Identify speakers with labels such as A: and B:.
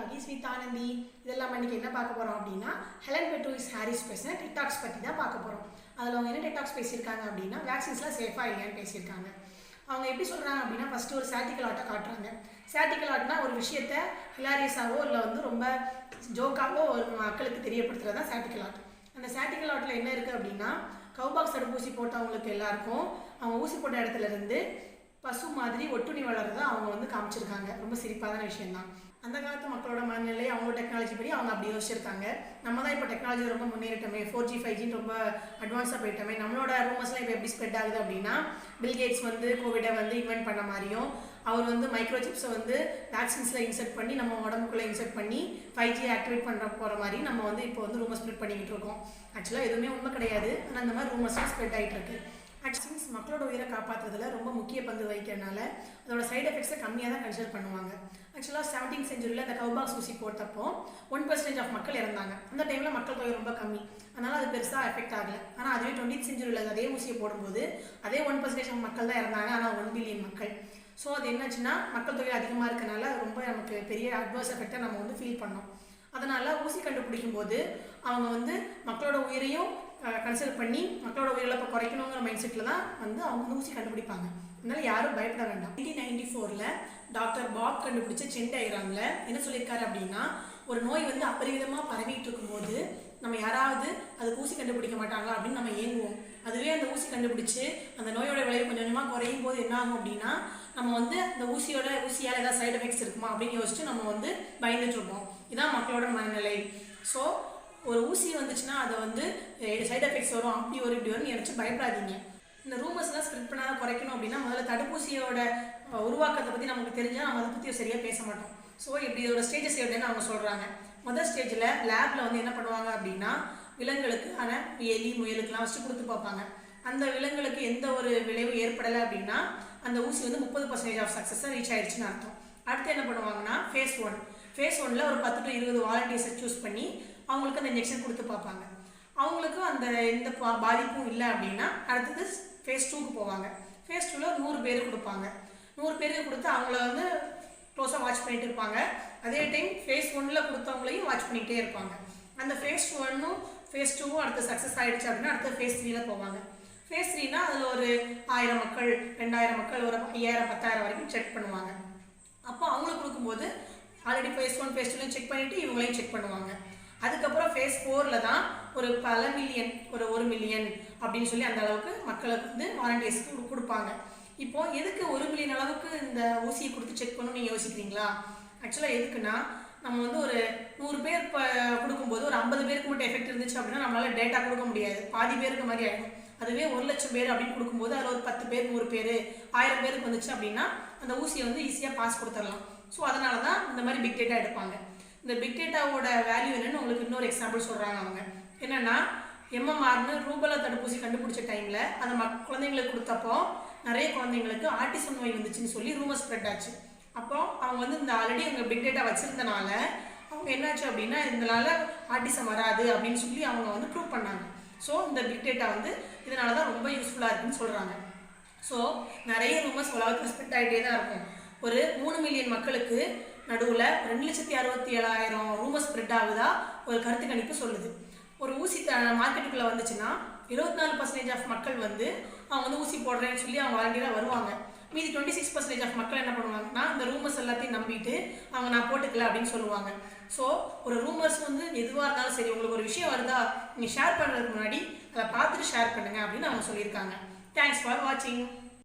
A: Doggies with Anandhi. இதெல்லாம் இன்னைக்கு என்ன பார்க்க போகிறோம் அப்படின்னா ஹெலன் பெட்ரோயிஸ் ஹாரிஸ் பேசின டிக்டாக்ஸ் பற்றி தான் பார்க்க போகிறோம். அதில் அவங்க என்ன டிக்டாக்ஸ் பேசியிருக்காங்க அப்படின்னா வேக்சின்ஸ்லாம் சேஃபாக இல்லையான்னு பேசியிருக்காங்க. அவங்க எப்படி சொல்கிறாங்க அப்படின்னா ஃபஸ்ட்டு ஒரு சாட்டிக்கல் ஆட்டை காட்டுறாங்க. சாட்டிக்கல் ஆட்னா ஒரு விஷயத்த ஹிலாரியஸாவோ இல்லை ரொம்ப ஜோக்காவோ ஒரு மக்களுக்கு தெரியப்படுத்துறது தான் சாட்டிக்கல் ஆட். அந்த சாட்டிக்கல் ஆட்டில் என்ன இருக்குது அப்படின்னா கவுபாக்ஸ் தடுப்பூசி போட்டவங்களுக்கு எல்லாருக்கும் அவங்க ஊசி போட்ட இடத்துல இருந்து பசு மாதிரி ஒட்டுணி வளர்றதை அவங்க காமிச்சிருக்காங்க. ரொம்ப சிரிப்பான விஷயம்தான். அந்த காலத்து மக்களோட மனநிலை அவங்களோட டெக்னாலஜி படி அவங்க அப்படி யோசிச்சிருக்காங்க. நம்ம தான் இப்போ டெக்னாலஜி ரொம்ப முன்னேறிட்டோமே, 4G 5G ரொம்ப அட்வான்ஸாக போயிட்டோமே, நம்மளோட ரூமர்ஸ்லாம் இப்போ எப்படி ஸ்ப்ரெட் ஆகுது அப்படின்னா பில்கேட்ஸ் கோவிடை இன்வென்ட் பண்ண மாதிரியும் அவர் மைக்ரோசிப்ஸை வேக்சின்ஸில் இன்செர்ட் பண்ணி நம்ம உடம்புக்குள்ளே இன்செர்ட் பண்ணி 5G ஆக்டிவேட் பண்ணுற போகிற மாதிரி நம்ம இப்போ ரூமர் ஸ்ப்ரெட் பண்ணிக்கிட்டு இருக்கோம். ஆக்சுவலாக எதுவுமே உண்மை கிடையாது. ஆனால் அந்த மாதிரி ரூமர்ஸ்லாம் ஸ்ப்ரெட் ஆகிட்டு இருக்கு. வேக்சின்ஸ் மக்களோட உயிரை காப்பாற்றுறதுல ரொம்ப முக்கிய பங்கு வகிக்கிறதுனால அதோட சைட் எஃபெக்ட்ஸை கம்மியாக தான் கன்சிடர் பண்ணுவாங்க. ஆக்சுவலாக 17th centuryல அந்த கவுபாக்ஸ் ஊசி போட்டப்போ 1% ஆஃப் மக்கள் இறந்தாங்க. அந்த டைமில் மக்கள் தொகை ரொம்ப கம்மி, அதனால் அது பெருசாக எஃபெக்ட் ஆகலை. ஆனால் அதுவே 20th centuryல அதே ஊசியை போடும்போது அதே 1% ஆஃப் மக்கள் தான் இறந்தாங்க. ஆனால் 1 பில்லியன் மக்கள். ஸோ அது என்னாச்சுன்னா மக்கள் தொகை அதிகமாக இருக்கனால அது ரொம்ப நமக்கு பெரிய அட்வர்ஸ் எஃபெக்டை நம்ம ஃபீல் பண்ணோம். அதனால் ஊசி கண்டுபிடிக்கும் போது அவங்க மக்களோட உயிரையும் கன்சிடர் பண்ணி மக்களோட உயிரிழப்பை குறைக்கணுங்கிற மைண்ட் செட்டில் தான் அவங்க ஊசி கண்டுபிடிப்பாங்க. அதனால யாரும் பயப்பட வேண்டாம். 1994ல் டாக்டர் பாப் கண்டுபிடிச்ச சென் டயக்ராமில் என்ன சொல்லியிருக்காரு அப்படின்னா ஒரு நோய் அபரிவிதமாக பரவிட்டு இருக்கும்போது நம்ம யாராவது அதுக்கு ஊசி கண்டுபிடிக்க மாட்டாங்களா அப்படின்னு நம்ம ஏங்குவோம். அதுவே அந்த ஊசி கண்டுபிடிச்சு அந்த நோயோட விளைவு கொஞ்சம் கொஞ்சமாக குறையும் போது என்ன ஆகும் அப்படின்னா நம்ம அந்த ஊசியால் ஏதாவது சைட் எஃபெக்ட்ஸ் இருக்குமா அப்படின்னு யோசிச்சு நம்ம பயந்துட்டு இருப்போம். இதான் மக்களோட மனநிலை. ஸோ ஒரு ஊசி வந்துச்சுன்னா அதை சைட் எஃபெக்ட்ஸ் வரும், அப்படி ஒரு இப்படி வரும்னு நினச்சி பயப்படாதீங்க. இந்த ரூமர்ஸ்லாம் ஸ்ப்ரெட் பண்ணாத குறைக்கணும் அப்படின்னா முதல்ல தடுப்பூசியோட உருவாக்கத்தை பற்றி நமக்கு தெரிஞ்சால் நம்ம அதை பற்றி சரியாக பேச மாட்டோம். ஸோ இப்படி இதோட ஸ்டேஜஸ் எப்படின்னு அவங்க சொல்கிறாங்க. முதல் ஸ்டேஜில் லேபில் என்ன பண்ணுவாங்க அப்படின்னா விலங்குகளுக்கு எலி முயலுக்குலாம் வச்சு கொடுத்து பார்ப்பாங்க. அந்த விலங்குகளுக்கு எந்த ஒரு விளைவும் ஏற்படலை அப்படின்னா அந்த ஊசி 30% ஆஃப் சக்ஸஸாக ரீச் ஆயிடுச்சுன்னு அர்த்தம். அடுத்து என்ன பண்ணுவாங்கன்னா ஃபேஸ் 1ல் ஒரு 10 to 20 வாலண்டியர்ஸை சூஸ் பண்ணி அவங்களுக்கு அந்த இன்ஜெக்ஷன் கொடுத்து பார்ப்பாங்க. அவங்களுக்கு அந்த எந்த பாதிப்பும் இல்லை அப்படின்னா அடுத்தது ஃபேஸ் 2க்கு போவாங்க. ஃபேஸ் 2ல் 100 பேர் கொடுப்பாங்க. 100 பேருக்கு கொடுத்து அவங்கள க்ளோஸாக வாட்ச் பண்ணிட்டு இருப்பாங்க. அதே டைம் ஃபேஸ் 1ல் கொடுத்தவங்களையும் வாட்ச் பண்ணிகிட்டே இருப்பாங்க. அந்த ஃபேஸ் 1ம் ஃபேஸ் 2ம் அடுத்து சக்ஸஸ் ஆகிடுச்சு அப்படின்னா அடுத்த ஃபேஸ் 3ல் போவாங்க. ஃபேஸ் 3னா அதில் ஒரு 1000 மக்கள் 2000 மக்கள் ஒரு 5000 10,000 வரைக்கும் செக் பண்ணுவாங்க. அப்போ அவங்களுக்கு கொடுக்கும்போது ஆல்ரெடி ஃபேஸ் 1 ஃபேஸ் 2லையும் செக் பண்ணிவிட்டு இவங்களையும் செக் பண்ணுவாங்க. அதுக்கப்புறம் ஃபேஸ் 4ல் தான் ஒரு பல மில்லியன் ஒரு 1 மில்லியன் அப்படின்னு சொல்லி அந்த அளவுக்கு மக்களுக்கு வாலண்டியர்ஸ்க்கு கொடுப்பாங்க. இப்போ எதுக்கு 1 மில்லியன் அளவுக்கு இந்த ஊசியை கொடுத்து செக் பண்ணணும்னு நீங்கள் யோசிக்கிறீங்களா? ஆக்சுவலாக எதுக்குன்னா நம்ம ஒரு 100 பேர் கொடுக்கும்போது ஒரு 50 பேருக்கு மட்டும் எஃபெக்ட் இருந்துச்சு அப்படின்னா நம்மளால டேட்டா கொடுக்க முடியாது, பாதி பேருக்கு மாதிரி ஆகிடும். அதுவே 1,00,000 பேர் அப்படின்னு கொடுக்கும்போது அதில் ஒரு 10 பேர் 100 பேர் 1000 பேருக்கு வந்துச்சு அப்படின்னா அந்த ஊசியை ஈஸியாக பாஸ் கொடுத்துடலாம். ஸோ அதனால தான் இந்த மாதிரி பிக் டேட்டா எடுப்பாங்க. இந்த பிக் டேட்டாவோட வேல்யூ என்னன்னு உங்களுக்கு இன்னொரு எக்ஸாம்பிள் சொல்கிறாங்க. அவங்க என்னென்னா MMRன்னு ரூபலா தடுப்பூசி கண்டுபிடிச்ச டைமில் அந்த குழந்தைங்களுக்கு கொடுத்தப்போ நிறைய குழந்தைங்களுக்கு ஆட்டிசம் நோய் வந்துச்சுன்னு சொல்லி ரூமர் ஸ்ப்ரெட் ஆச்சு. அப்போ அவங்க இந்த ஆல்ரெடி அவங்க பிக் டேட்டா வச்சுருந்தனால அவங்க என்னாச்சு அப்படின்னா இதனால ஆட்டிசம் வராது அப்படின்னு சொல்லி அவங்க ப்ரூவ் பண்ணாங்க. ஸோ இந்த பிக் டேட்டா இதனால தான் ரொம்ப யூஸ்ஃபுல்லாக இருக்குன்னு சொல்கிறாங்க. ஸோ நிறைய ரூமர்ஸ் உலகத்தில் ஸ்ப்ரெட் ஆகிட்டே தான் இருக்கும். ஒரு 3 மில்லியன் மக்களுக்கு நடுவில் 2,67,000 ரூமர் ஸ்ப்ரெட் ஆகுதா ஒரு கருத்து கணிப்பு சொல்லுது. ஒரு ஊசி மார்க்கெட்டுக்குள்ளே வந்துச்சுன்னா 24% ஆஃப் மக்கள் அவங்க ஊசி போடுறேன்னு சொல்லி அவங்க வாலண்டியராக வருவாங்க. மீதி 26% ஆஃப் மக்கள் என்ன பண்ணுவாங்கன்னா இந்த ரூமர்ஸ் எல்லாத்தையும் நம்பிட்டு அவங்க நான் போட்டுக்கல அப்படின்னு சொல்லுவாங்க. ஸோ ஒரு ரூமர்ஸ் எதுவாக இருந்தாலும் சரி, உங்களுக்கு ஒரு விஷயம் வருதா நீங்கள் ஷேர் பண்ணுறதுக்கு முன்னாடி அதை பார்த்துட்டு ஷேர் பண்ணுங்கள் அப்படின்னு அவங்க சொல்லியிருக்காங்க. தேங்க்ஸ் ஃபார் வாட்சிங்.